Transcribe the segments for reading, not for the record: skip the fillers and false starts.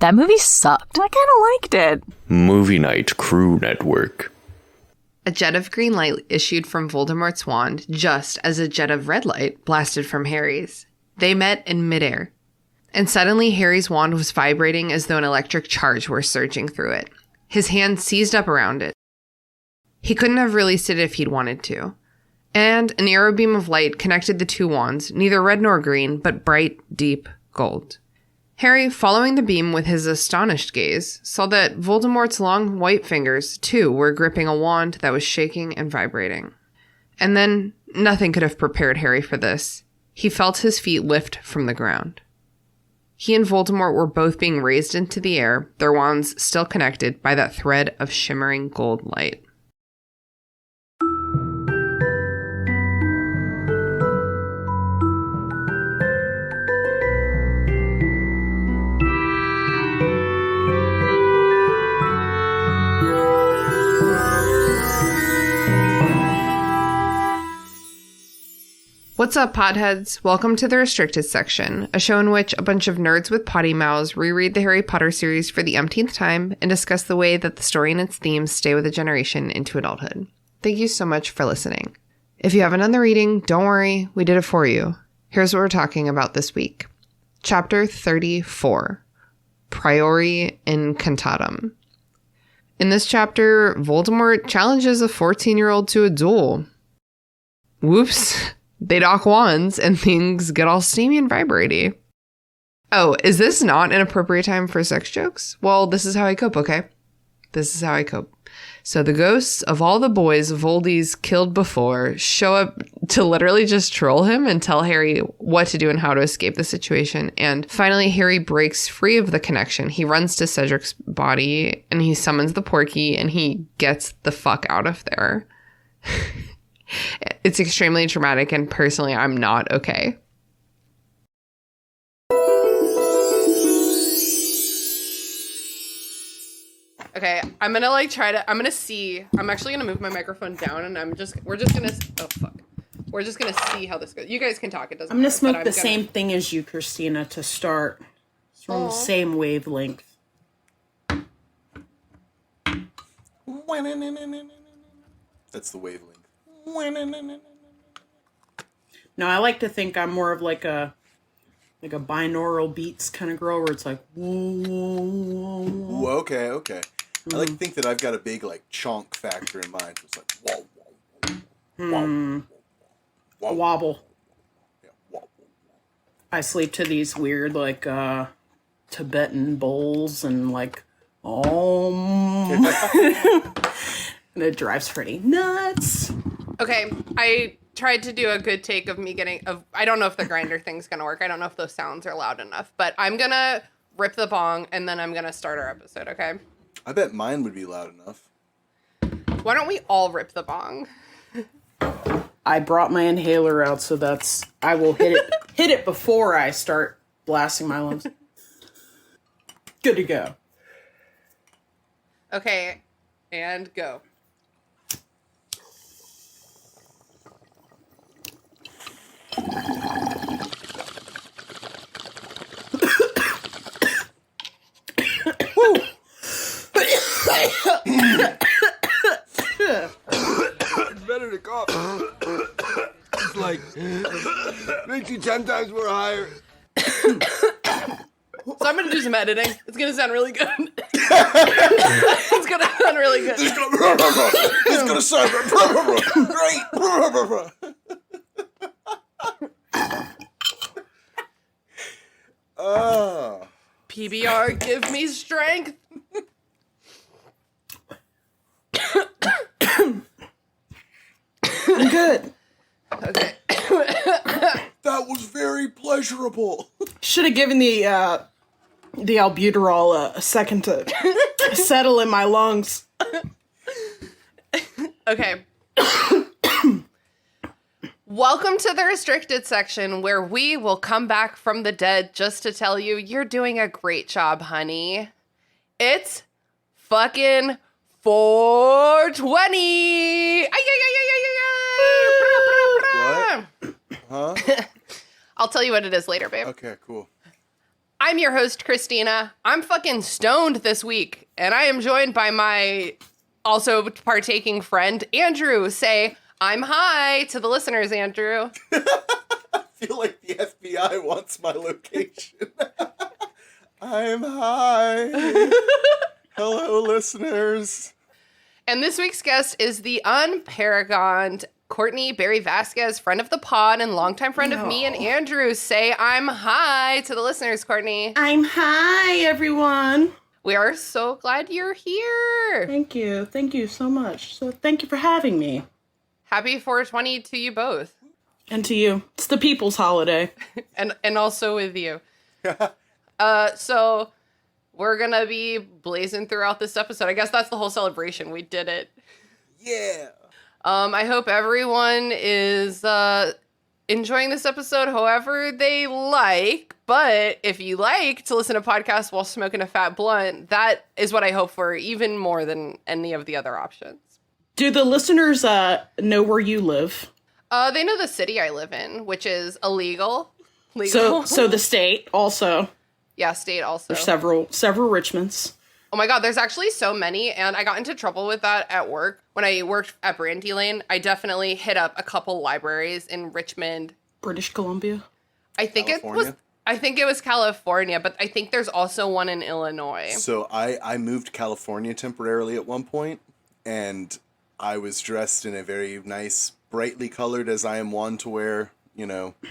That movie sucked. I kind of liked it. Movie Night Crew Network. A jet of green light issued from Voldemort's wand, just as a jet of red light blasted from Harry's. They met in midair. And suddenly Harry's wand was vibrating as though an electric charge were surging through it. His hand seized up around it. He couldn't have released it if he'd wanted to. And an arrow beam of light connected the two wands, neither red nor green, but bright, deep gold. Harry, following the beam with his astonished gaze, saw that Voldemort's long white fingers, too, were gripping a wand that was shaking and vibrating. And then, nothing could have prepared Harry for this. He felt his feet lift from the ground. He and Voldemort were both being raised into the air, their wands still connected by that thread of shimmering gold light. What's up, potheads? Welcome to the Restricted Section, a show in which a bunch of nerds with potty mouths reread the Harry Potter series for the umpteenth time and discuss the way that the story and its themes stay with a generation into adulthood. Thank you so much for listening. If you haven't done the reading, don't worry, we did it for you. Here's what we're talking about this week. Chapter 34, Priori Incantatem. In this chapter, Voldemort challenges a 14-year-old to a duel. Whoops. They dock wands, and things get all steamy and vibraty. Oh, is this not an appropriate time for sex jokes? Well, this is how I cope, okay? This is how I cope. So the ghosts of all the boys Voldy's killed before show up to literally just troll him and tell Harry what to do and how to escape the situation. And finally, Harry breaks free of the connection. He runs to Cedric's body, and he summons the Porky, and he gets the fuck out of there. It's extremely traumatic, and personally, I'm not okay. Okay, I'm gonna I'm actually gonna move my microphone down, and we're just gonna see how this goes. You guys can talk, it doesn't matter. I'm gonna smoke the same thing as you, Christina, to start. It's from the same wavelength. That's the wavelength. No, I like to think I'm more of like a binaural beats kind of girl where it's like whoa, whoa, whoa, whoa. Ooh, okay. I like to think that I've got a big like chonk factor in mind. So it's like whoa, whoa, whoa, wobble. Yeah, whoa. I sleep to these weird like Tibetan bowls and like and it drives Freddie nuts. Okay, I tried to do a good take of me I don't know if the grinder thing's gonna work. I don't know if those sounds are loud enough, but I'm gonna rip the bong and then I'm gonna start our episode, okay? I bet mine would be loud enough. Why don't we all rip the bong? I brought my inhaler out, so I will hit it before I start blasting my lungs. Good to go. Okay, and go. It's better to cough. It's like makes you 10 times more higher. So I'm gonna do some editing. It's gonna sound really good. It's gonna sound really good. It's gonna sound great. PBR, give me strength. I'm good. Okay. That was very pleasurable. Should have given the albuterol a second to settle in my lungs. Okay. Welcome to the Restricted Section, where we will come back from the dead just to tell you you're doing a great job, honey. It's fucking 420. What? Huh? I'll tell you what it is later, babe. Okay, cool. I'm your host, Christina. I'm fucking stoned this week, and I am joined by my also partaking friend, Andrew. Say, I'm high to the listeners, Andrew. I feel like the FBI wants my location. I'm high. Hello, listeners. And this week's guest is the unparagoned Cortney Barry Vasquez, friend of the pod and longtime friend of me and Andrew. Say, I'm high to the listeners, Cortney. I'm high, everyone. We are so glad you're here. Thank you. Thank you so much. So thank you for having me. Happy 420 to you both. And to you. It's the people's holiday. and also with you. So we're going to be blazing throughout this episode. I guess that's the whole celebration. We did it. Yeah. I hope everyone is enjoying this episode however they like. But if you like to listen to podcasts while smoking a fat blunt, that is what I hope for even more than any of the other options. Do the listeners know where you live? They know the city I live in, which is illegal. Legal. So the state also. Yeah, state also. There's several Richmonds. Oh my God, there's actually so many, and I got into trouble with that at work. When I worked at Brandy Lane, I definitely hit up a couple libraries in Richmond. British Columbia. I think California? it was California, but I think there's also one in Illinois. So I moved to California temporarily at one point, and I was dressed in a very nice, brightly colored, as I am wont to wear,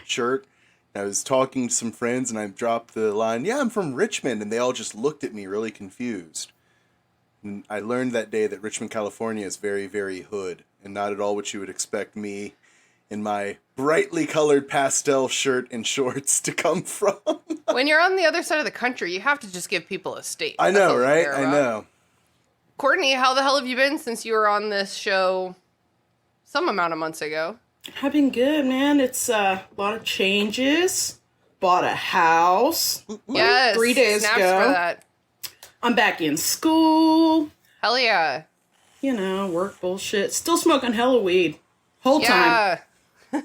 shirt. I was talking to some friends, and I dropped the line, "Yeah, I'm from Richmond," and they all just looked at me really confused. And I learned that day that Richmond, California is very, very hood, and not at all what you would expect me in my brightly colored pastel shirt and shorts to come from. When you're on the other side of the country, you have to just give people a state. I That's know, all they right? care I about. know. Courtney, how the hell have you been since you were on this show some amount of months ago? I've been good, man. It's a lot of changes. Bought a house. Yes. 3 days snaps ago. for that. I'm back in school. Hell yeah. Work bullshit. Still smoking hella weed. Whole time. Yeah.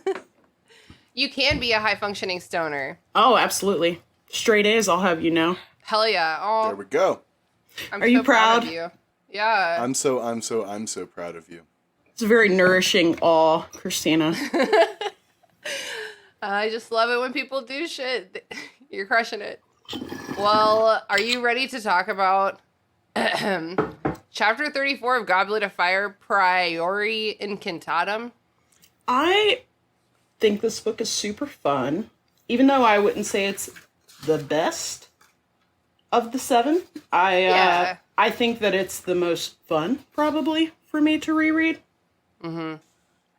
You can be a high-functioning stoner. Oh, absolutely. Straight A's, I'll have you know. Hell yeah. Oh, There we go. I'm Are you so proud proud? of you. Yeah. I'm so proud of you. It's a very nourishing awe, Christina. I just love it when people do shit. You're crushing it. Well, are you ready to talk about Chapter 34 of Goblet of Fire, Priori Incantatem? I think this book is super fun, even though I wouldn't say it's the best of the 7. I think that it's the most fun, probably, for me to reread. Mm-hmm.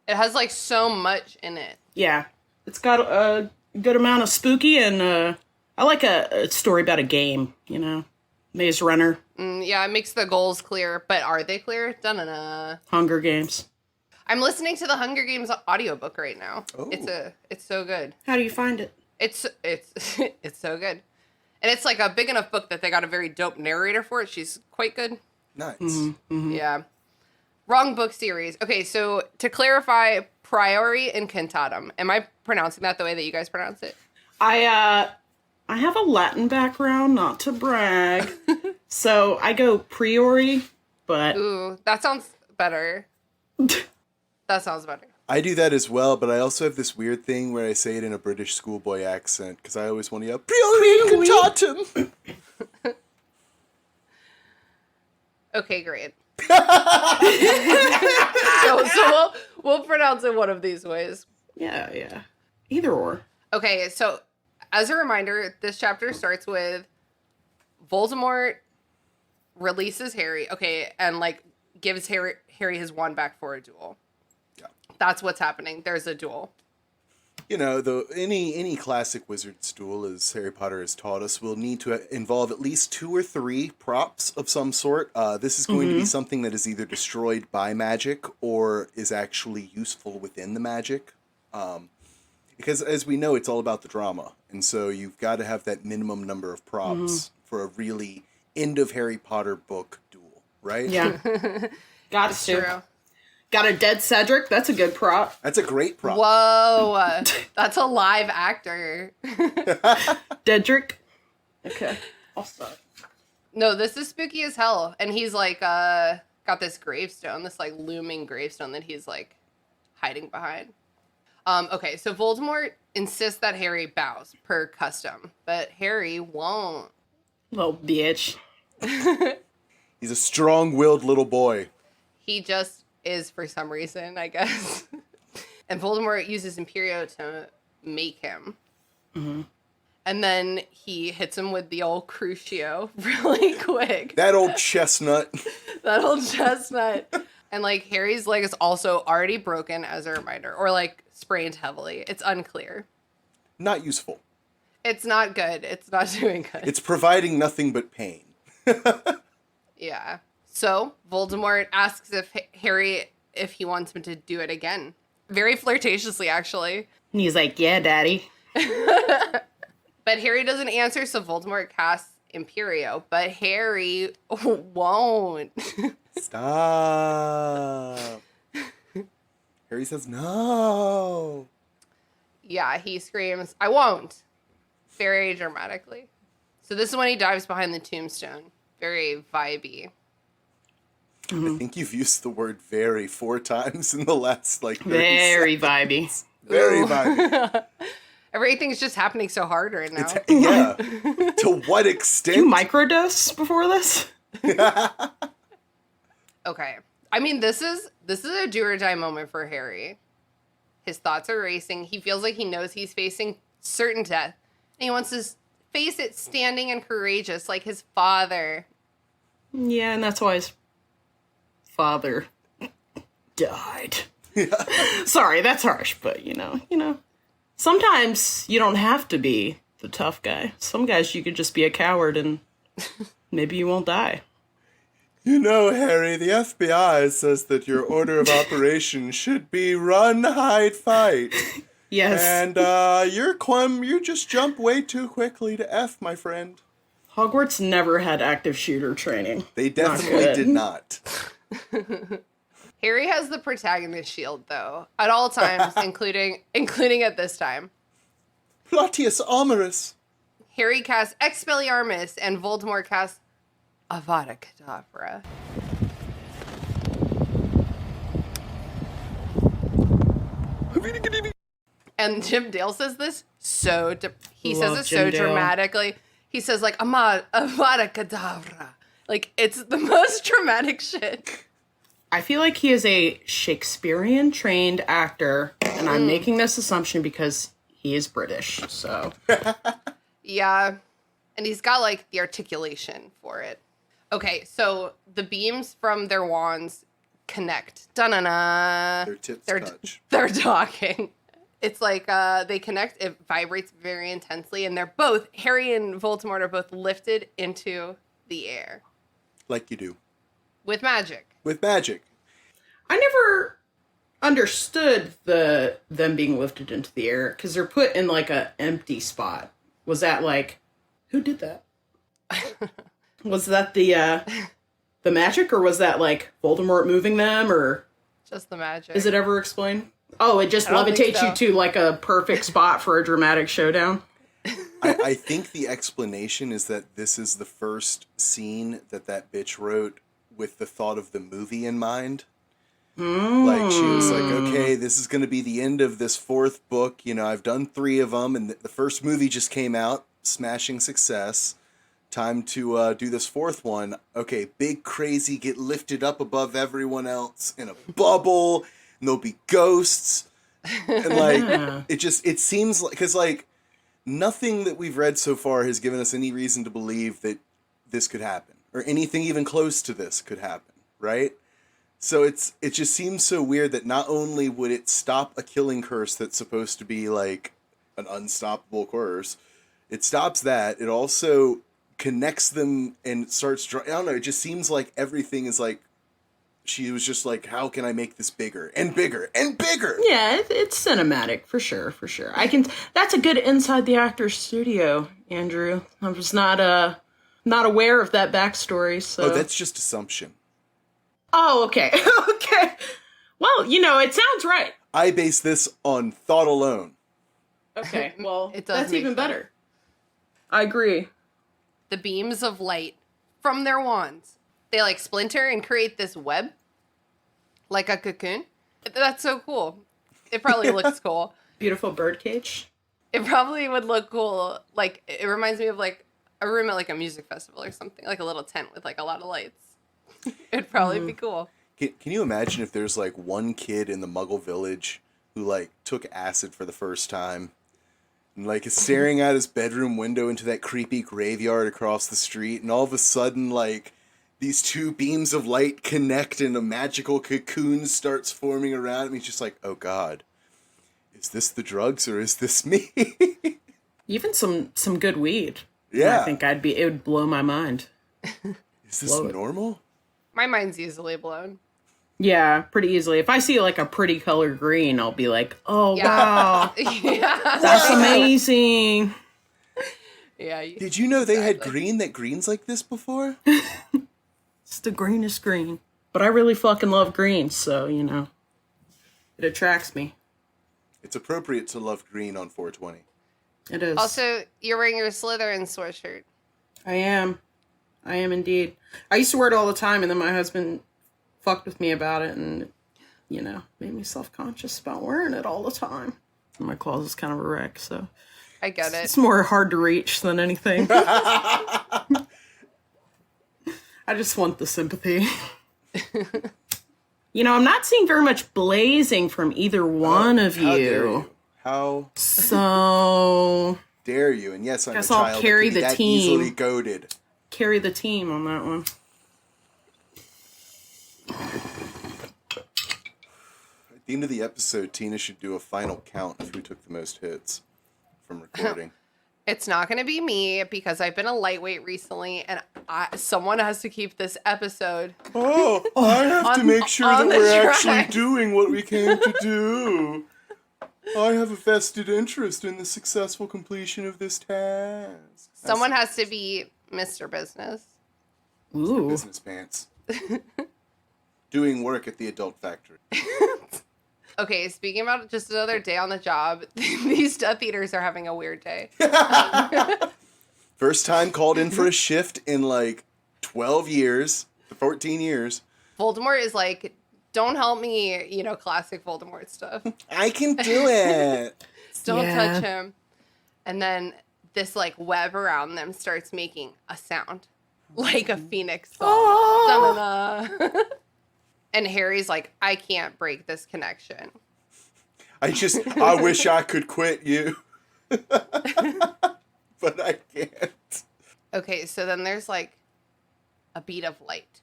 It has, so much in it. Yeah. It's got a good amount of spooky, and I like a story about a game, Maze Runner. Yeah, it makes the goals clear, but are they clear? Dun-dun-dun. Hunger Games. I'm listening to the Hunger Games audiobook right now. Oh. It's so good. How do you find it? It's it's so good. And it's a big enough book that they got a very dope narrator for it. She's quite good. Nice. Mm-hmm. Yeah. Wrong book series. Okay, so to clarify, Priori Incantatem. Am I pronouncing that the way that you guys pronounce it? I have a Latin background, not to brag. So I go Priori, but Ooh, that sounds better. That sounds better. I do that as well, but I also have this weird thing where I say it in a British schoolboy accent because I always want to yell "Priori Incantatem." Okay, great. so we'll pronounce it one of these ways. yeah. Either or. Okay, so as a reminder, this chapter starts with Voldemort releases Harry, and gives Harry his wand back for a duel. Yeah. That's what's happening. There's a duel. Any classic wizard's duel, as Harry Potter has taught us, will need to involve at least 2 or 3 props of some sort. This is going to be something that is either destroyed by magic or is actually useful within the magic. Because as we know, it's all about the drama. And so you've got to have that minimum number of props for a really end of Harry Potter book duel, right? Yeah. Got It's to. true. Got a dead Cedric. That's a good prop. That's a great prop. Whoa, that's a live actor. Dedrick. Okay, I'll start. No, this is spooky as hell. And he's like, got this gravestone, this like looming gravestone that he's like hiding behind. Okay, so Voldemort insists that Harry bows per custom, but Harry won't. Little bitch. He's a strong-willed little boy. He just is for some reason, I guess. And Voldemort uses Imperio to make him. Mm-hmm. And then he hits him with the old Crucio really quick. That old chestnut. That old chestnut. And, like, Harry's leg is also already broken as a reminder. Or, like, sprained heavily. It's unclear. Not useful. It's not good. It's not doing good. It's providing nothing but pain. Yeah. So, Voldemort asks Harry if he wants him to do it again. Very flirtatiously, actually. And he's like, yeah, daddy. But Harry doesn't answer, so Voldemort casts Imperio. But Harry won't. Stop. Harry says no. Yeah, he screams, I won't. Very dramatically. So this is when he dives behind the tombstone. Very vibey. I think you've used the word very 4 times in the last, like, 30 Very seconds. vibey. Very vibey. Everything's just happening so hard right now. Yeah. To what extent? You microdose before this? Okay. I mean, this is a do or die moment for Harry. His thoughts are racing. He feels like he knows he's facing certain death. And he wants to face it standing and courageous like his father. Yeah, and that's why his father died. Yeah. Sorry, that's harsh, but you know. Sometimes you don't have to be the tough guy. Some guys you could just be a coward and maybe you won't die. You know, Harry, the FBI says that your order of operation should be run, hide, fight. Yes. And you just jump way too quickly to F, my friend. Hogwarts never had active shooter training. They definitely did not. Harry has the protagonist shield, though, at all times, including at this time. Plautius Armorus. Harry casts Expelliarmus, and Voldemort casts Avada Kedavra. And Jim Dale says this he says it so dramatically. He says, like, Avada Kedavra. Like, it's the most dramatic shit. I feel like he is a Shakespearean trained actor, and I'm making this assumption because he is British, so. Yeah. And he's got, like, the articulation for it. Okay, so the beams from their wands connect. Da-na-na. Their tips touch. They're talking. It's like they connect. It vibrates very intensely, and Harry and Voldemort are both lifted into the air. Like you do. With magic. With magic. I never understood them being lifted into the air, because they're put in, like, a empty spot. Was that, like, who did that? Was that the magic, or was that, like, Voldemort moving them, or? Just the magic. Is it ever explained? Oh, it just levitates you to, like, a perfect spot for a dramatic showdown? I think the explanation is that this is the first scene that bitch wrote with the thought of the movie in mind. Like, she was like, okay, this is going to be the end of this 4th book. You know, I've done 3 of them, and the first movie just came out, smashing success. Time to do this 4th one. Okay, big crazy, get lifted up above everyone else in a bubble, and there'll be ghosts. And, like, it seems like, because, like, nothing that we've read so far has given us any reason to believe that this could happen, or anything even close to this could happen, right? So it just seems so weird that not only would it stop a killing curse that's supposed to be, like, an unstoppable curse, it stops that, it also connects them and starts, I don't know, it just seems like everything is like, she was just like, how can I make this bigger and bigger and bigger? Yeah, it's cinematic, for sure. That's a good inside the actor's studio, Andrew. I was not aware of that backstory, so. Oh, that's just assumption. Oh, okay. Okay. Well, it sounds right. I base this on thought alone. Okay, well, It does that's make even sense. better. I agree. the beams of light from their wands. They like splinter and create this web, like a cocoon. That's so cool. It probably looks cool. Beautiful birdcage. It probably would look cool. Like, it reminds me of like a room at like a music festival or something, like a little tent with like a lot of lights. It'd probably be cool. Can you imagine if there's like one kid in the Muggle village who like took acid for the first time and like is staring out his bedroom window into that creepy graveyard across the street, and all of a sudden like these two beams of light connect and a magical cocoon starts forming around him. He's just like, oh God, is this the drugs or is this me? Even some good weed. Yeah. I think it would blow my mind. Is this normal? My mind's easily blown. Yeah, pretty easily. If I see like a pretty color green, I'll be like, oh, wow. Yeah. That's amazing. Yeah. Did you know they had greens like this before? It's the greenest green. But I really fucking love green, so, you know, it attracts me. It's appropriate to love green on 420. It is. Also, you're wearing your Slytherin sweatshirt. I am indeed. I used to wear it all the time, and then my husband fucked with me about it and, you know, made me self-conscious about wearing it all the time. And my closet's kind of a wreck, so. I get it. It's more hard to reach than anything. I just want the sympathy. You know, I'm not seeing very much blazing from either one of How dare you. you? How So dare you? And yes, I'm Guess a I'll child carry that can be the that team. easily goaded. carry the team on that one. At the end of the episode, Tina should do a final count of who took the most hits from recording. It's not going to be me because I've been a lightweight recently, and someone has to keep this episode. Oh, I have to make sure that on the we're track. actually doing what we came to do. I have a vested interest in the successful completion of this task. Someone has to be Mr. Business. Ooh. Business pants. Doing work at the adult factory. Okay, speaking about just another day on the job, these Death Eaters are having a weird day. First time called in for a shift in like 12 years, 14 years. Voldemort is like, don't help me, you know, classic Voldemort stuff. I can do it. Don't Yeah. touch him. And then this like web around them starts making a sound. Like a phoenix song. Oh. Da-da-da. And Harry's like, I can't break this connection. I wish I could quit you. But I can't. Okay, so then there's like a bead of light.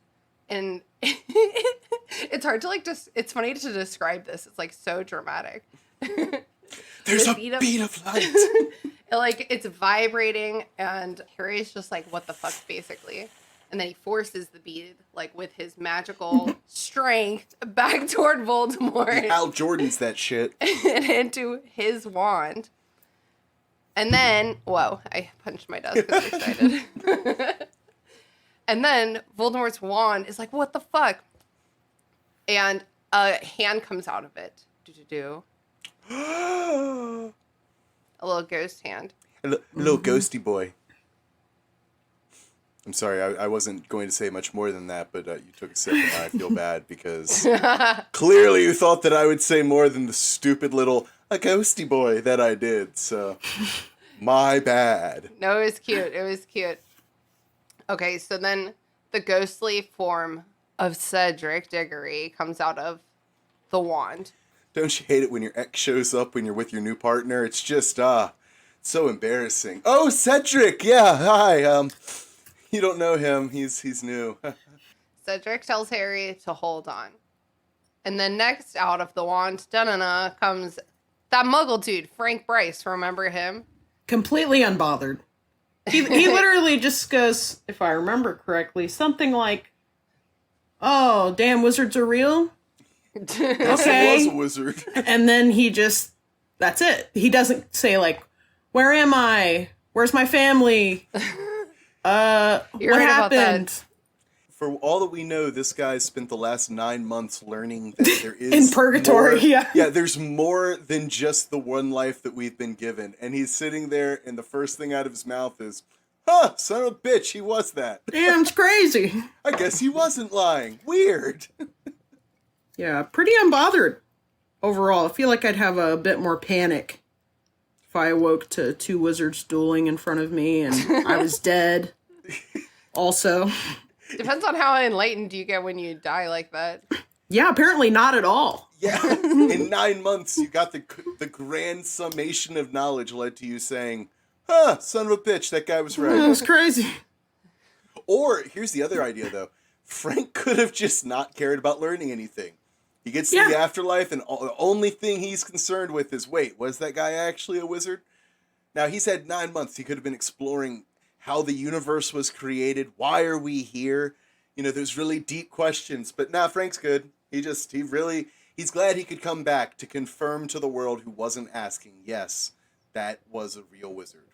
And it's hard to like it's funny to describe this. It's like so dramatic. There's a bead of- bead of light. Like it's vibrating and Harry's just like, what the fuck, basically. And then he forces the bead, like with his magical strength, back toward Voldemort. Hal Jordan's that shit. And into his wand. And then, whoa, I punched my desk because I'm excited. And then Voldemort's wand is like, what the fuck? And a hand comes out of it. Do. A little ghost hand. A little ghosty boy. I'm sorry, I wasn't going to say much more than that, but you took a sip and now I feel bad because clearly you thought that I would say more than the stupid little a ghosty boy that I did, so my bad. No, it was cute. It was cute. Okay, so then the ghostly form of Cedric Diggory comes out of the wand. Don't you hate it when your ex shows up when you're with your new partner? It's just, so embarrassing. Oh, Cedric! Yeah, hi, you don't know him. He's new. Cedric tells Harry to hold on. And then next out of the wand, da-na-na, comes that muggle dude, Frank Bryce. Remember him? Completely unbothered. He literally just goes, if I remember correctly, something like, oh, damn, wizards are real? Okay. He was a wizard. And then that's it. He doesn't say, like, where am I? Where's my family? You're what right about happened? that. For all that we know, this guy spent the last 9 months learning that there is In purgatory, more, yeah. Yeah, there's more than just the one life that we've been given. And he's sitting there, and the first thing out of his mouth is, Huh, son of a bitch, he was that. Damn, it's crazy. I guess he wasn't lying. Weird. Yeah, pretty unbothered overall. I feel like I'd have a bit more panic if I awoke to two wizards dueling in front of me and I was dead. Also. Depends on how enlightened you get when you die like that. Yeah, apparently not at all. Yeah, in 9 months, you got the grand summation of knowledge led to you saying, huh, son of a bitch, that guy was right. That was crazy. Or, here's the other idea, though. Frank could have just not cared about learning anything. He gets to the afterlife, and the only thing he's concerned with is, wait, was that guy actually a wizard? Now, he's had 9 months. He could have been exploring how the universe was created. Why are we here? You know, there's really deep questions. But nah, Frank's good. He's glad he could come back to confirm to the world who wasn't asking, yes, that was a real wizard.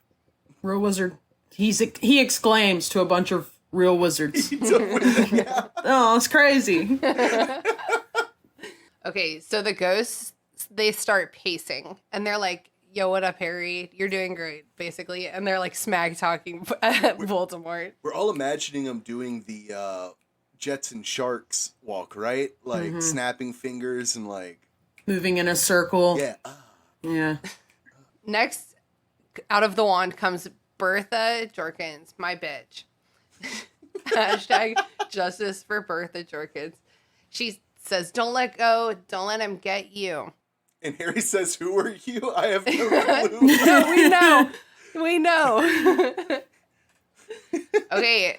Real wizard. He exclaims to a bunch of real wizards. Yeah. Oh, it's crazy. Okay, so the ghosts, they start pacing, and they're like, yo, what up, Harry? You're doing great, basically. And they're like smack talking at Voldemort. We're all imagining him doing the Jets and Sharks walk, right? Like snapping fingers and like... Moving in a circle. Yeah. Yeah. Next, out of the wand comes Bertha Jorkins, my bitch. Hashtag justice for Bertha Jorkins. She says, don't let go. Don't let him get you. And Harry says, who are you? I have no clue. No, we know. We know. Okay.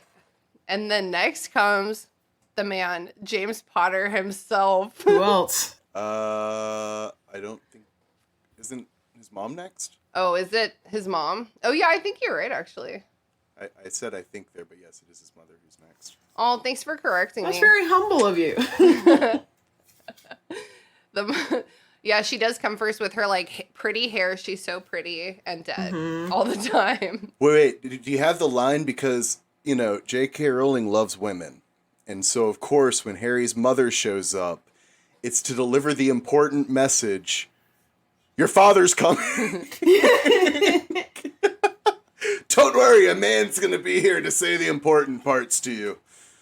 And then next comes the man, James Potter himself. Who else? I don't think... Isn't his mom next? Oh, is it his mom? Oh, yeah, I think you're right, actually. I said I think there, but yes, it is his mother who's next. Oh, thanks for correcting That's me. very humble of you. Yeah, she does come first with her, like, pretty hair. She's so pretty and dead all the time. Wait, do you have the line? Because, you know, J.K. Rowling loves women. And so, of course, when Harry's mother shows up, it's to deliver the important message, your father's coming. Don't worry, a man's going to be here to say the important parts to you.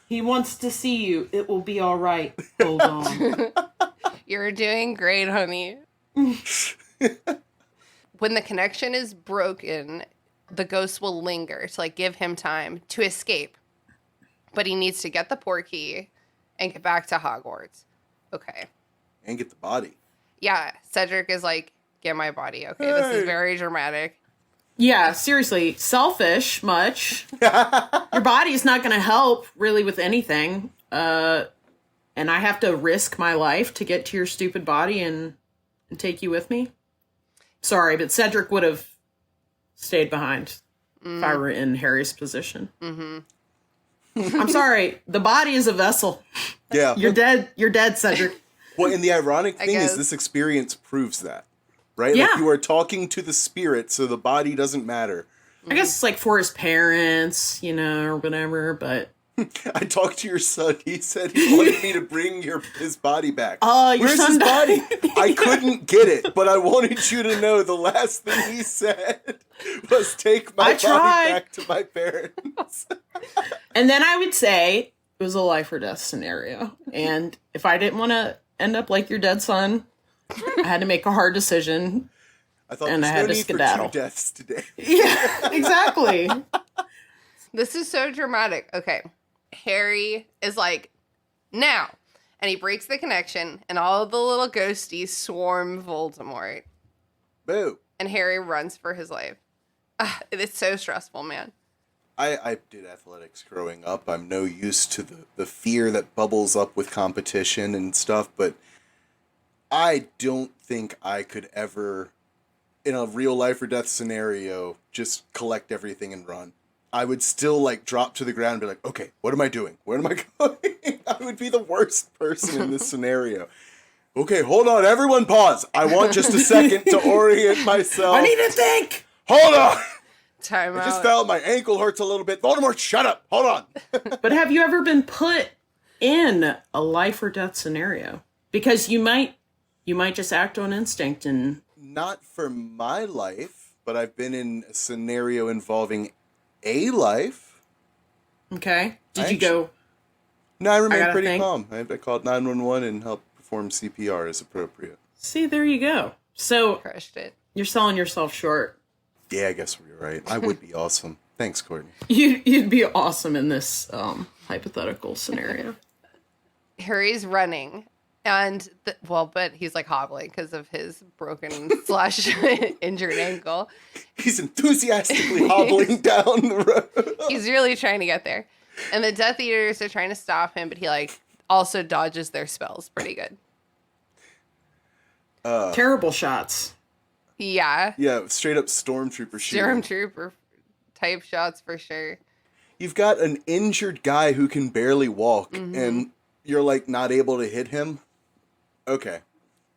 He wants to see you. It will be all right. Hold on. You're doing great, honey. When the connection is broken, the ghost will linger to, like, give him time to escape. But he needs to get the Portkey and get back to Hogwarts. Okay. And get the body. Yeah, Cedric is like, get my body. Okay, this is very dramatic. Yeah, seriously. Selfish much. Your body's not going to help really with anything. And I have to risk my life to get to your stupid body and take you with me. Sorry, but Cedric would have stayed behind if I were in Harry's position. Mm-hmm. I'm sorry. The body is a vessel. Yeah. You're dead. You're dead, Cedric. Well, and the ironic thing is guess. this experience proves that. Right? Yeah. Like you are talking to the spirit, so the body doesn't matter. I guess it's like for his parents, you know, or whatever, but... I talked to your son. He said he wanted me to bring his body back. Your Where's son his body? died. I couldn't get it, but I wanted you to know the last thing he said was take my body back to my parents. And then I would say it was a life or death scenario. And if I didn't want to end up like your dead son, I had to make a hard decision. I thought And there's I had no to need skedaddle. for 2 deaths today. Yeah, exactly. This is so dramatic. Okay. Harry is like, now. And he breaks the connection, and all of the little ghosties swarm Voldemort. Boo. And Harry runs for his life. It's so stressful, man. I did athletics growing up. I'm no use to the fear that bubbles up with competition and stuff, but I don't think I could ever, in a real life or death scenario, just collect everything and run. I would still, like, drop to the ground and be like, okay, what am I doing? Where am I going? I would be the worst person in this scenario. Okay, hold on, everyone pause. I want just a second to orient myself. I need to think. Hold on. Time I out. just felt my ankle hurts a little bit. Voldemort, shut up. Hold on. But have you ever been put in a life or death scenario? Because you might just act on instinct and... Not for my life, but I've been in a scenario involving a life. Okay. Did you go? No, I remained pretty think. calm. I called 911 and helped perform CPR as appropriate. See, there you go. So Crushed it. you're selling yourself short. Yeah, I guess you're right. I would be awesome. Thanks, Cortney. You'd be awesome in this hypothetical scenario. Harry's running, and but he's like hobbling because of his broken / injured ankle. He's enthusiastically hobbling down the road. He's really trying to get there, and the Death Eaters are trying to stop him, but he like also dodges their spells pretty good. Terrible shots. Yeah, Straight up stormtrooper shooting. Stormtrooper type shots for sure. You've got an injured guy who can barely walk, and you're like not able to hit him. Okay.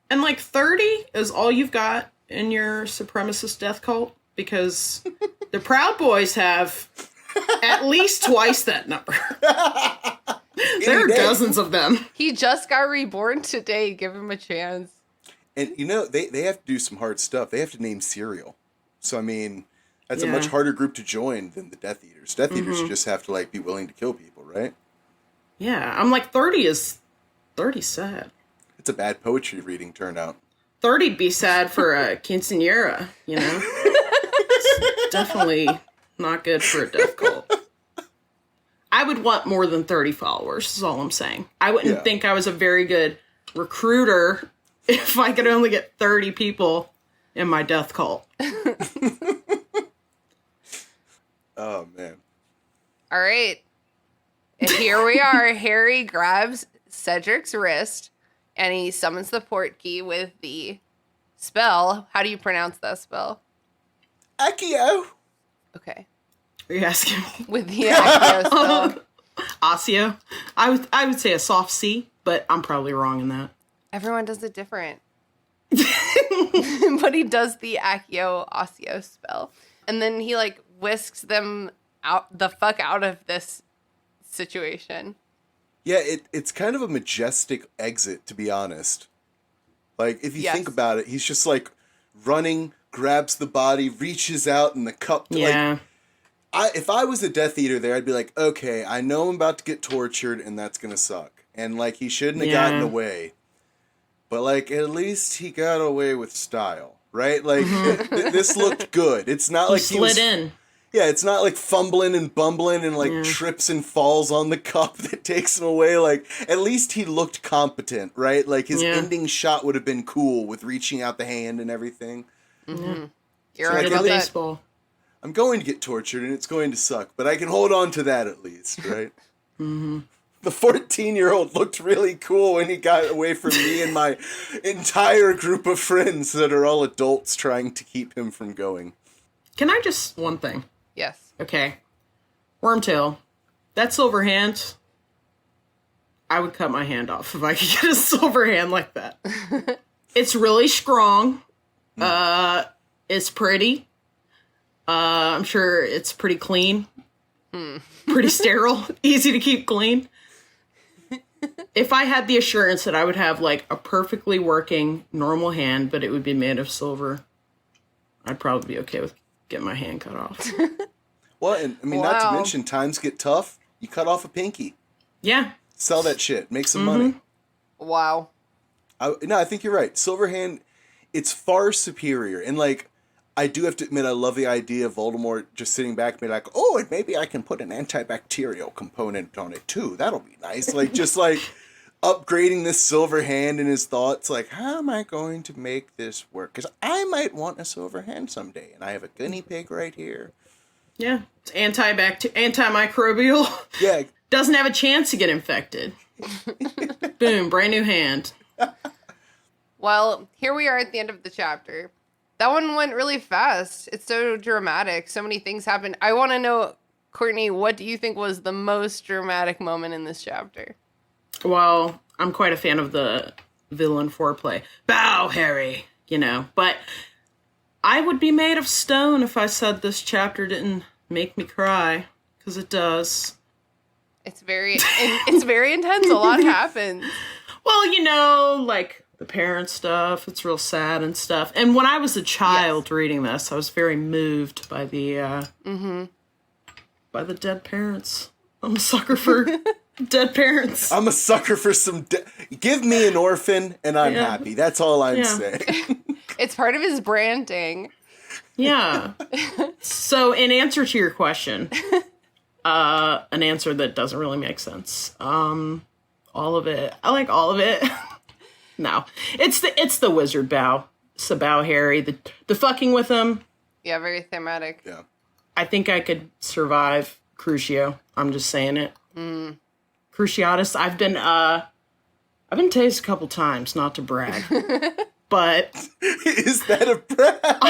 And like 30 is all you've got in your supremacist death cult? Because the Proud Boys have at least twice that number. There are dozens of them. He just got reborn today. Give him a chance. And they have to do some hard stuff. They have to name cereal. So I mean, that's a much harder group to join than the Death Eaters. Death Eaters just have to like be willing to kill people, right? Yeah, I'm like 30's sad. It's a bad poetry reading turnout. 30'd be sad for a quinceañera, you know? It's definitely not good for a death cult. I would want more than 30 followers, is all I'm saying. I wouldn't think I was a very good recruiter if I could only get 30 people in my death cult. Oh, man. All right. And here we are. Harry grabs Cedric's wrist and he summons the port key with the spell. How do you pronounce that spell? Accio. Okay. Are you asking me? With the Accio spell. Accio. I would say a soft C, but I'm probably wrong in that. Everyone does it different. But he does the Accio spell. And then he like whisks them the fuck out of this situation. Yeah, it's kind of a majestic exit, to be honest. Like, if you think about it, he's just like running, grabs the body, reaches out in the cup. If I was a Death Eater there, I'd be like, okay, I know I'm about to get tortured and that's going to suck. And like, he shouldn't have gotten away. But like, at least he got away with style, right? Like, this looked good. It's not like he slid in. Yeah, it's not like fumbling and bumbling and like trips and falls on the cup that takes him away. Like, at least he looked competent, right? Like, his ending shot would have been cool with reaching out the hand and everything. Mm-hmm. You're right about baseball. I'm going to get tortured and it's going to suck, but I can hold on to that at least, right? The 14-year-old looked really cool when he got away from me and my entire group of friends that are all adults trying to keep him from going. Can I just... one thing? Yes. Okay. Wormtail. That silver hand... I would cut my hand off if I could get a silver hand like that. It's really strong. It's pretty. I'm sure it's pretty clean. Pretty sterile. Easy to keep clean. If I had the assurance that I would have like a perfectly working normal hand, but it would be made of silver, I'd probably be okay with getting my hand cut off. Well, and I mean, not to mention, times get tough. You cut off a pinky. Yeah. Sell that shit. Make some money. Wow. I think you're right. Silver hand, it's far superior. And like, I do have to admit, I love the idea of Voldemort just sitting back and be like, oh, and maybe I can put an antibacterial component on it too. That'll be nice. Like, just like upgrading this silver hand in his thoughts. Like, how am I going to make this work? Because I might want a silver hand someday. And I have a guinea pig right here. Yeah. It's antimicrobial. Yeah. Doesn't have a chance to get infected. Boom. Brand new hand. Well, here we are at the end of the chapter. That one went really fast. It's so dramatic. So many things happened. I want to know, Cortney, what do you think was the most dramatic moment in this chapter? Well, I'm quite a fan of the villain foreplay. Bow, Harry! You know, but I would be made of stone if I said this chapter didn't make me cry. Because it does. It's very intense. A lot happens. Well, you know, like... the parent stuff, it's real sad and stuff. And when I was a child reading this, I was very moved by the by the dead parents. I'm a sucker for dead parents. I'm a sucker for some... Give me an orphan and I'm happy. That's all I'm saying. It's part of his branding. Yeah. So in answer to your question, an answer that doesn't really make sense. All of it. I like all of it. No. It's the wizard bow. Sabao Harry. The fucking with him. Yeah, very thematic. Yeah. I think I could survive Crucio. I'm just saying it. Cruciatus. I've been tased a couple times, not to brag. But is that a brag? Guys,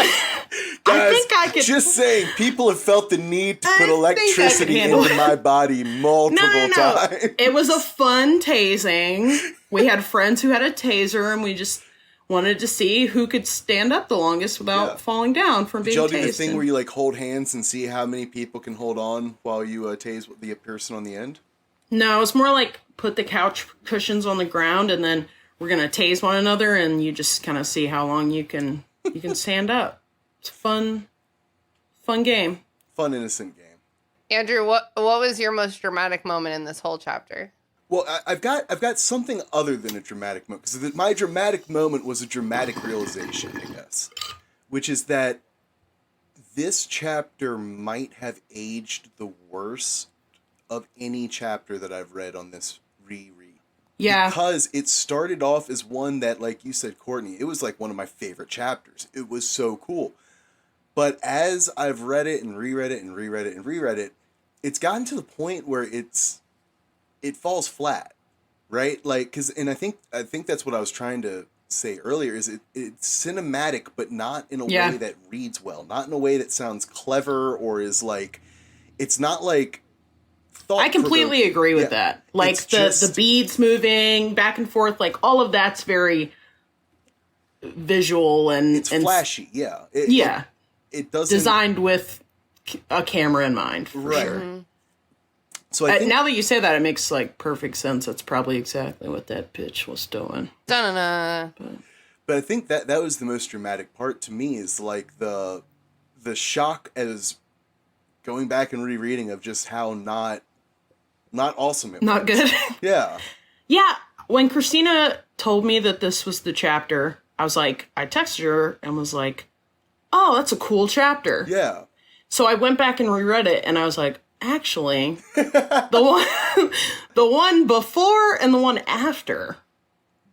I think I could. Just saying, people have felt the need to put electricity into my body multiple times. It was a fun tasing. We had friends who had a taser, and we just wanted to see who could stand up the longest without falling down from being tased. Did y'all do the thing where you like hold hands and see how many people can hold on while you tase the person on the end? No, it's more like put the couch cushions on the ground, and then we're gonna tase one another, and you just kind of see how long you can stand up. It's a fun game. Fun, innocent game. Andrew, what was your most dramatic moment in this whole chapter? Well, I've got something other than a dramatic moment, because my dramatic moment was a dramatic realization, I guess, which is that this chapter might have aged the worst of any chapter that I've read on this reread. Yeah. Because it started off as one that, like you said, Courtney, it was like one of my favorite chapters. It was so cool. But as I've read it and reread it and reread it and reread it, it's gotten to the point where it falls flat, right? Like, I think that's what I was trying to say earlier, is it's cinematic, but not in a way that reads well, not in a way that sounds clever, or is like, it's not like thought. I completely agree with that. Like the beads moving back and forth, like all of that's very visual and it's flashy. Yeah. It doesn't designed with a camera in mind, for sure. Mm-hmm. So I think, now that you say that, it makes like perfect sense. That's probably exactly what that pitch was doing. Da-na-na. But I think that was the most dramatic part to me, is like the shock as going back and rereading of just how not awesome it was. Not good. Yeah. Yeah. When Christina told me that this was the chapter, I texted her and was like, oh, that's a cool chapter. Yeah. So I went back and reread it, and I was like, actually, the one before and the one after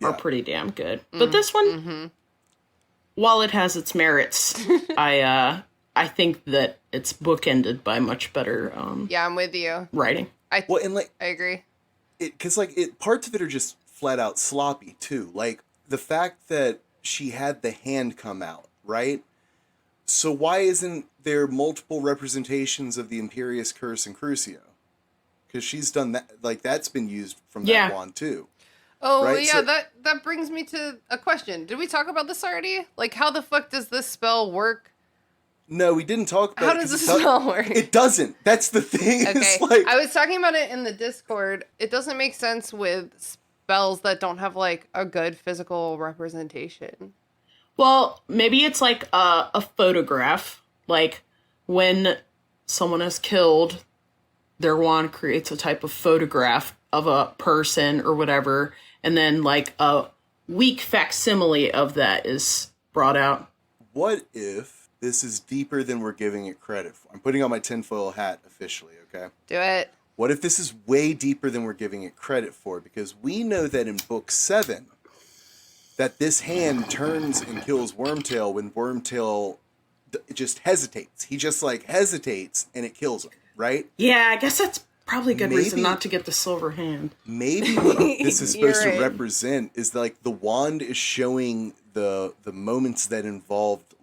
are pretty damn good. Mm-hmm. But this one, while it has its merits, I think that it's bookended by much better. Yeah, I'm with you. Writing. I agree. Because parts of it are just flat out sloppy too. Like the fact that she had the hand come out, right? So why isn't there multiple representations of the Imperious Curse and Crucio? Because she's done that. Like that's been used from that wand too. Oh, right? yeah, So, that brings me to a question. Did we talk about this already? Like, how the fuck does this spell work? No, we didn't talk about it. How does the spell work? It doesn't. That's the thing. Okay, Like, I was talking about it in the Discord. It doesn't make sense with spells that don't have, like, a good physical representation. Well, maybe it's like a photograph. Like, when someone is killed, their wand creates a type of photograph of a person or whatever, and then, like, a weak facsimile of that is brought out. What if this is deeper than we're giving it credit for? I'm putting on my tinfoil hat officially, okay? Do it. What if this is way deeper than we're giving it credit for? Because we know that in Book 7, that this hand turns and kills Wormtail when Wormtail just hesitates. He just, like, hesitates, and it kills him, right? Yeah, I guess that's probably a good reason not to get the silver hand. Maybe what this is supposed to represent is, like, the wand is showing the moments that involved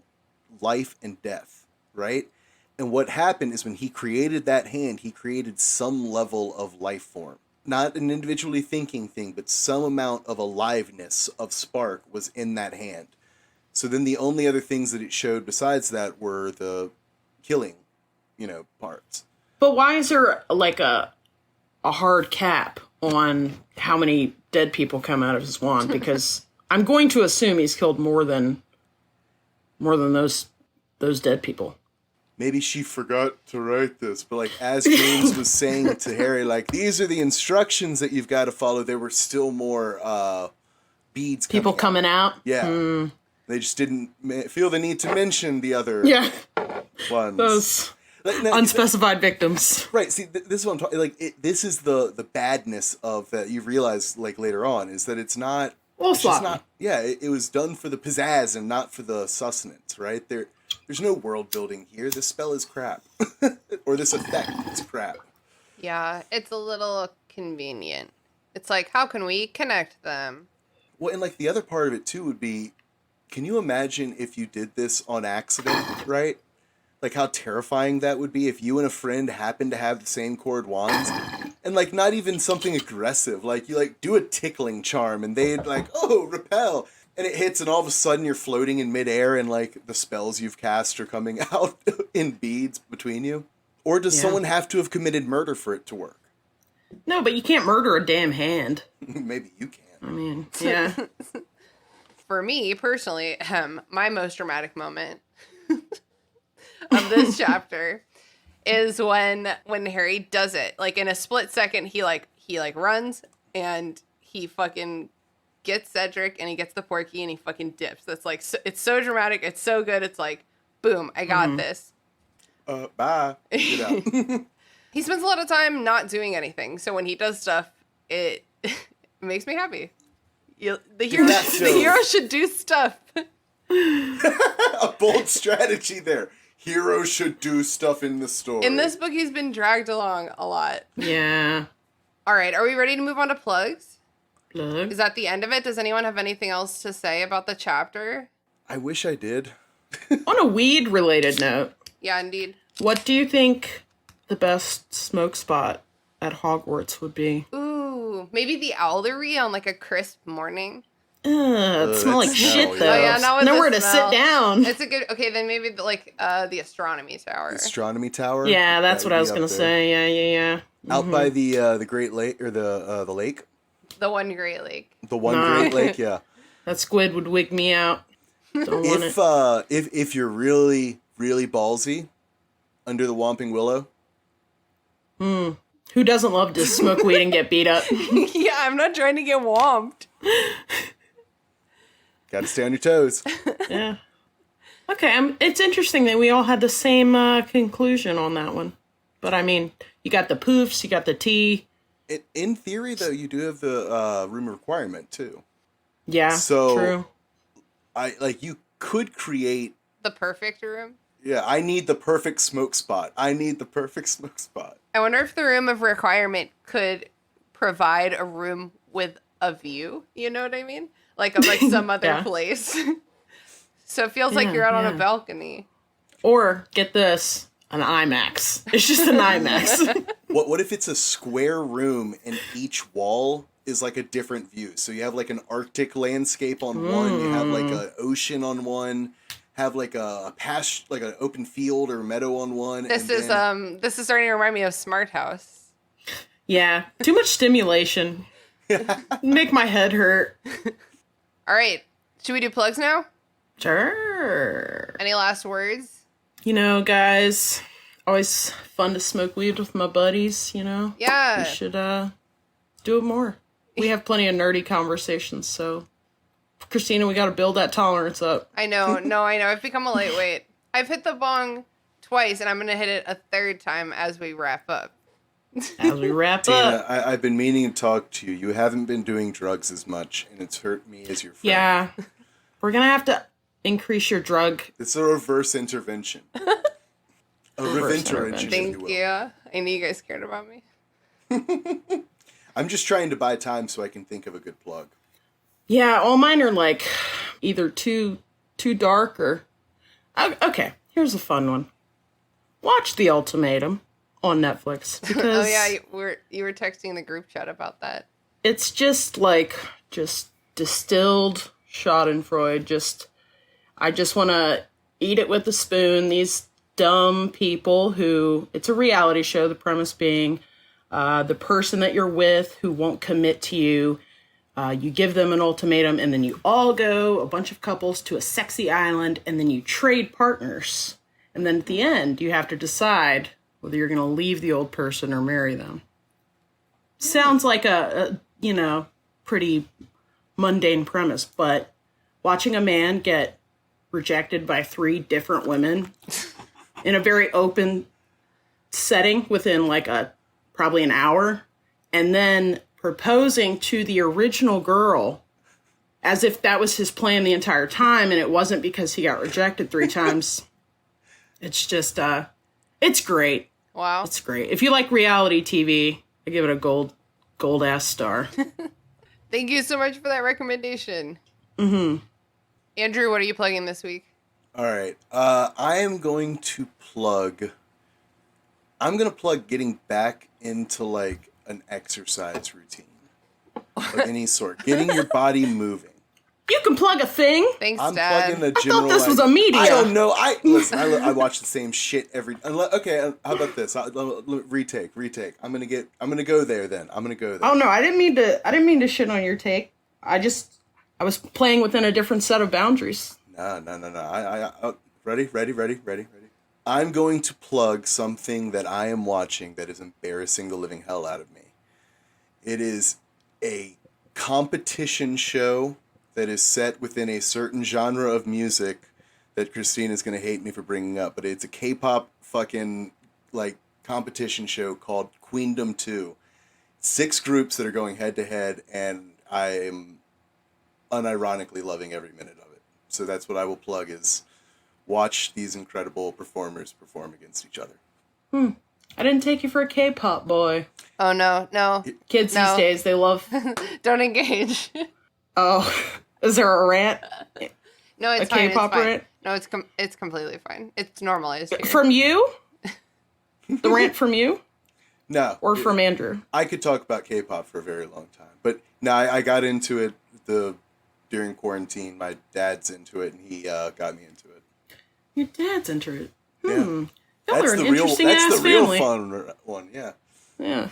life and death, right? And what happened is when he created that hand, he created some level of life form. Not an individually thinking thing, but some amount of aliveness, of spark, was in that hand. So then the only other things that it showed besides that were the killing, parts. But why is there, like, a hard cap on how many dead people come out of his wand? Because I'm going to assume he's killed more than those dead people. maybe she forgot to write this. But, like, as James was saying to Harry, like, these are the instructions that you've got to follow, there were still more beads coming out. Yeah. They just didn't feel the need to mention the other ones. Those unspecified victims. Right. See, this is what I'm talking. Like, this is the badness of that. You realize, like, later on, is that it's not. Well, it's just not. Yeah, it was done for the pizzazz and not for the sustenance. Right. There's no world building here. This spell is crap, or this effect is crap. Yeah, it's a little convenient. It's like, how can we connect them? Well, and like the other part of it too would be, can you imagine if you did this on accident, right? Like how terrifying that would be if you and a friend happened to have the same chord wands, and like not even something aggressive, like you like do a tickling charm and they'd like, oh, repel, and it hits and all of a sudden you're floating in midair and like the spells you've cast are coming out in beads between you. Or does someone have to have committed murder for it to work? No, but you can't murder a damn hand. Maybe you can. I mean, yeah. For me, personally, my most dramatic moment of this chapter is when Harry does it. Like, in a split second, he runs, and he fucking gets Cedric, and he gets the Porky, and he fucking dips. That's, like, it's so dramatic. It's so good. It's like, boom, I got this. Bye. Get out. He spends a lot of time not doing anything, so when he does stuff, it makes me happy. The hero should do stuff. A bold strategy there. Hero should do stuff in the story. In this book, he's been dragged along a lot. Yeah. All right, are we ready to move on to plugs? Plug. Is that the end of it? Does anyone have anything else to say about the chapter? I wish I did. On a weed-related note. Yeah, indeed. What do you think the best smoke spot at Hogwarts would be? Ooh, maybe the Owlery on like a crisp morning. It smells like shit, though. Oh, yeah, not with nowhere the to smell. sit down. It's a good. Okay, then maybe the Astronomy Tower. Astronomy Tower. Yeah, that's what I was gonna say. Yeah. Out by the Great Lake or the lake. The one Great Lake. The one Great Lake. Yeah. That squid would wig me out. Don't want it. If you're really ballsy, under the Whomping Willow. Who doesn't love to smoke weed and get beat up? Yeah, I'm not trying to get whomped. Gotta stay on your toes. Yeah. Okay, it's interesting that we all had the same conclusion on that one. But I mean, you got the poofs, you got the tea. In theory, though, you do have the room requirement, too. Yeah, so, true. You could create... The perfect room? Yeah, I need the perfect smoke spot. I wonder if the room of requirement could provide a room with a view. You know what I mean? Like some other place. So it feels like you're out on a balcony. Or, get this, an IMAX. It's just an IMAX. What if it's a square room and each wall is like a different view? So you have like an Arctic landscape on one, you have like an ocean on one, have like a like an open field or meadow on one. This is starting to remind me of Smart House. Yeah, too much stimulation. Make my head hurt. All right, should we do plugs now? Sure. Any last words? You know, guys, always fun to smoke weed with my buddies, you know? Yeah. We should do it more. We have plenty of nerdy conversations, so... Christina, we gotta build that tolerance up. I know. I've become a lightweight. I've hit the bong twice, and I'm gonna hit it a third time as we wrap up. Tina, I've been meaning to talk to you. You haven't been doing drugs as much, and it's hurt me as your friend. Yeah. We're gonna have to increase your drug. It's a reverse intervention. A reverse intervention. Thank you. I knew you guys cared about me. I'm just trying to buy time so I can think of a good plug. Yeah, all mine are like either too dark or... Okay, here's a fun one. Watch The Ultimatum on Netflix. Because oh yeah, you were texting the group chat about that. It's just distilled Schadenfreude. I just want to eat it with a spoon. These dumb people who... It's a reality show, the premise being the person that you're with who won't commit to you. You give them an ultimatum, and then you all go, a bunch of couples, to a sexy island, and then you trade partners. And then at the end, you have to decide whether you're going to leave the old person or marry them. Sounds like a pretty mundane premise, but watching a man get rejected by 3 different women in a very open setting within probably an hour, and then proposing to the original girl as if that was his plan the entire time, and it wasn't because he got rejected 3 times. It's just, it's great. Wow. It's great. If you like reality TV, I give it a gold ass star. Thank you so much for that recommendation. Mm-hmm. Andrew, what are you plugging this week? All right. I am going to plug getting back into an exercise routine of any sort. Getting your body moving. You can plug a thing. Thanks, I'm Dad. plugging a I general. thought this was a media. I don't know. I watch the same shit every. Okay, how about this? Retake. I'm gonna go there then. Oh no, I didn't mean to shit on your take. I was playing within a different set of boundaries. No. Ready. I'm going to plug something that I am watching that is embarrassing the living hell out of me. It is a competition show that is set within a certain genre of music that Christine is going to hate me for bringing up, but it's a K-pop fucking competition show called Queendom 2. 6 groups that are going head to head, and I am unironically loving every minute of it. So that's what I will plug, is watch these incredible performers perform against each other. I didn't take you for a K-pop boy. Oh, no. Kids these days, they love... Don't engage. Oh, is there a rant? No, it's a fine. K-pop rant? No, it's completely fine. It's normalized here. From you? The rant from you? No. Or from Andrew? I could talk about K-pop for a very long time. But no, I got into it during quarantine. My dad's into it, and he got me into it. Your dad's into it? Yeah. Y'all That's are an the real, interesting that's ass the real family. fun one, yeah. Yeah.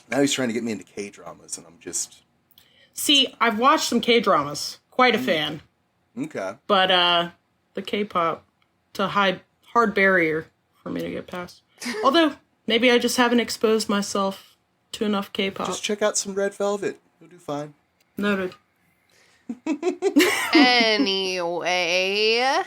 Now he's trying to get me into K-dramas, and I'm just... See, I've watched some K-dramas. Quite a fan. Okay. But the K-pop, it's a hard barrier for me to get past. Although, maybe I just haven't exposed myself to enough K-pop. Just check out some Red Velvet. You'll do fine. Noted. Anyway,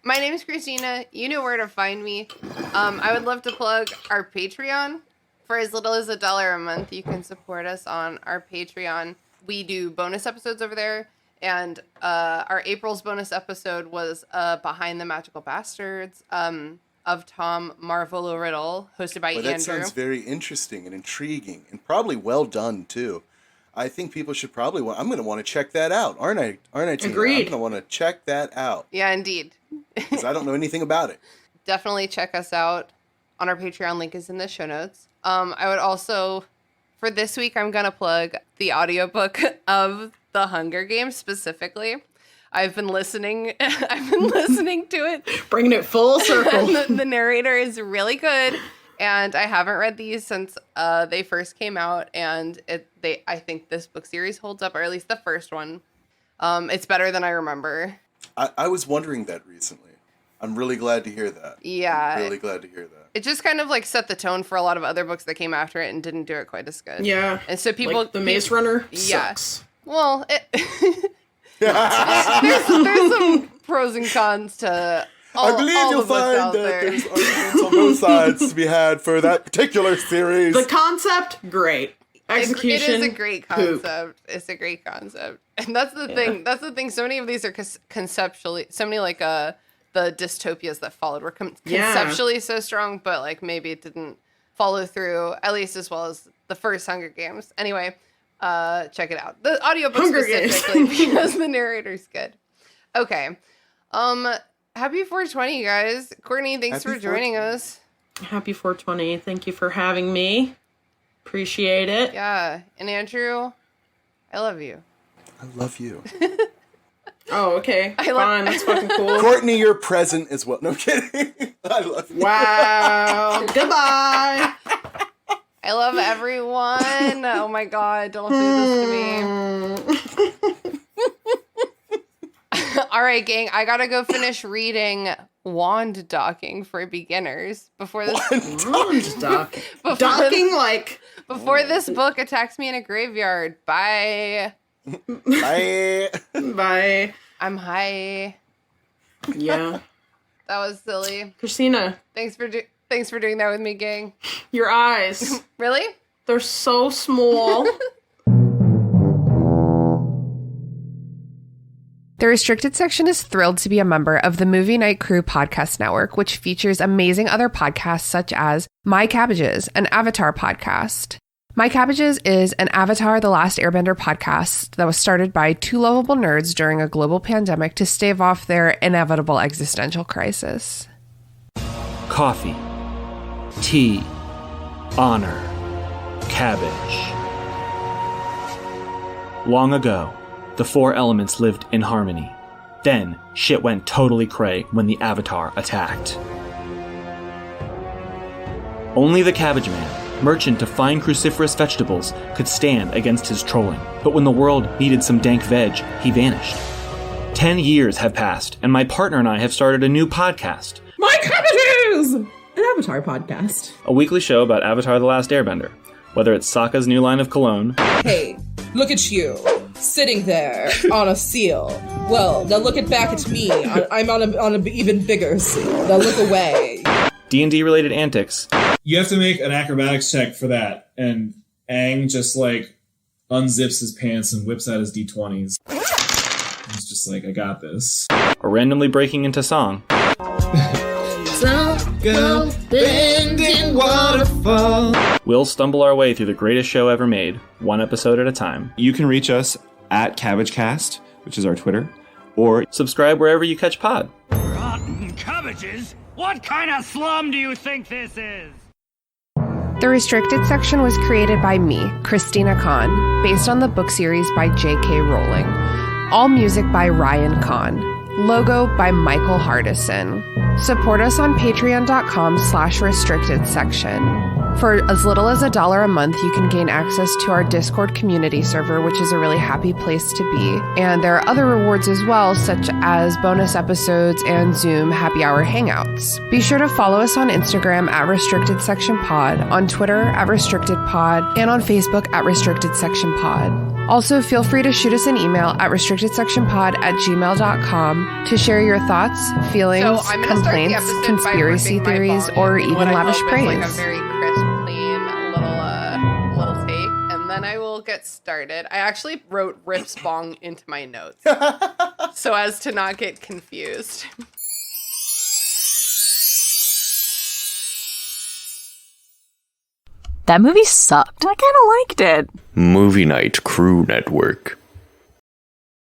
my name is Christina. You know where to find me. I would love to plug our Patreon. For as little as $1 a month, you can support us on our Patreon. We do bonus episodes over there, and our April's bonus episode was Behind the Magical Bastards of Tom Marvolo Riddle, hosted by Andrew. That sounds very interesting and intriguing, and probably well done too. I think people should probably I'm going to want to check that out, aren't I? Tina? Agreed. I'm going to want to check that out. Yeah, indeed. Because I don't know anything about it. Definitely check us out on our Patreon. Link is in the show notes. I would also, for this week, I'm going to plug the audiobook of The Hunger Games specifically. I've been listening to it. Bringing it full circle. The narrator is really good. And I haven't read these since they first came out. And I think this book series holds up, or at least the first one. It's better than I remember. I was wondering that recently. I'm really glad to hear that. Yeah. I'm really glad to hear that. It just kind of set the tone for a lot of other books that came after it and didn't do it quite as good. Yeah. And so people... The Maze Runner Yeah. sucks. Well, there's some pros and cons to all, I believe all you'll the books find out that there. there's arguments on both sides to be had for that particular series. The concept, great. Execution, It is a great poop. concept. It's a great concept. And that's the thing. That's the thing. So many of these are conceptually... So many, the dystopias that followed were conceptually so strong, but maybe it didn't follow through at least as well as the first Hunger Games. Anyway, check it out. The audiobook Hunger specifically Games. because the narrator's good. Okay. Happy 420, guys. Courtney, thanks Happy for joining 420. us. Happy 420. Thank you for having me. Appreciate it. Yeah. And Andrew, I love you. I love you. Oh, okay. Fine. That's fucking cool. Courtney, you're present as well. No kidding. I love you. Wow. Goodbye. I love everyone. Oh my God. Don't do this to me. All right, gang. I gotta go finish reading wand docking for beginners before this Docking before this book attacks me in a graveyard. Bye. Bye. Bye. I'm high. Yeah. That was silly. Christina. Thanks for doing that with me, gang. Your eyes. Really? They're so small. The Restricted Section is thrilled to be a member of the Movie Night Crew podcast network, which features amazing other podcasts such as My Cabbages, an Avatar podcast. My Cabbages is an Avatar The Last Airbender podcast that was started by two lovable nerds during a global pandemic to stave off their inevitable existential crisis. Coffee, tea, honor, cabbage. Long ago, the four elements lived in harmony. Then, shit went totally cray when the Avatar attacked. Only the Cabbage Man, merchant of fine cruciferous vegetables, could stand against his trolling. But when the world needed some dank veg, he vanished. 10 years have passed, and my partner and I have started a new podcast. My Cabbages! An Avatar podcast. A weekly show about Avatar The Last Airbender. Whether it's Sokka's new line of cologne, Hey, look at you, sitting there on a seal. Well, now look back at me. I'm on an even bigger seal. Now look away. D&D related antics, You have to make an acrobatics check for that, and Aang just like unzips his pants and whips out his d20s. He's just like, I got this. or randomly breaking into song. Bending waterfall. We'll stumble our way through the greatest show ever made, one episode at a time. You can reach us at CabbageCast, which is our Twitter, or Subscribe wherever you catch pod. Rotten cabbages? What kind of slum do you think this is? The Restricted Section was created by me, Christina Kahn, based on the book series by J.K. Rowling. All music by Ryan Kahn. Logo by Michael Hardison. Support us on patreon.com/restricted section. For as little as $1 a month, you can gain access to our Discord community server, which is a really happy place to be. And there are other rewards as well, such as bonus episodes and Zoom happy hour hangouts. Be sure to follow us on Instagram at Restricted Section Pod, on Twitter at Restricted Pod, and on Facebook at Restricted Section Pod. Also, feel free to shoot us an email at restrictedsectionpod@gmail.com to share your thoughts, feelings, complaints, conspiracy theories, or even lavish praise. Like a very crisp, clean little take, and then I will get started. I actually wrote Rips Bong into my notes so as to not get confused. That movie sucked. I kind of liked it. Movie Night Crew Network.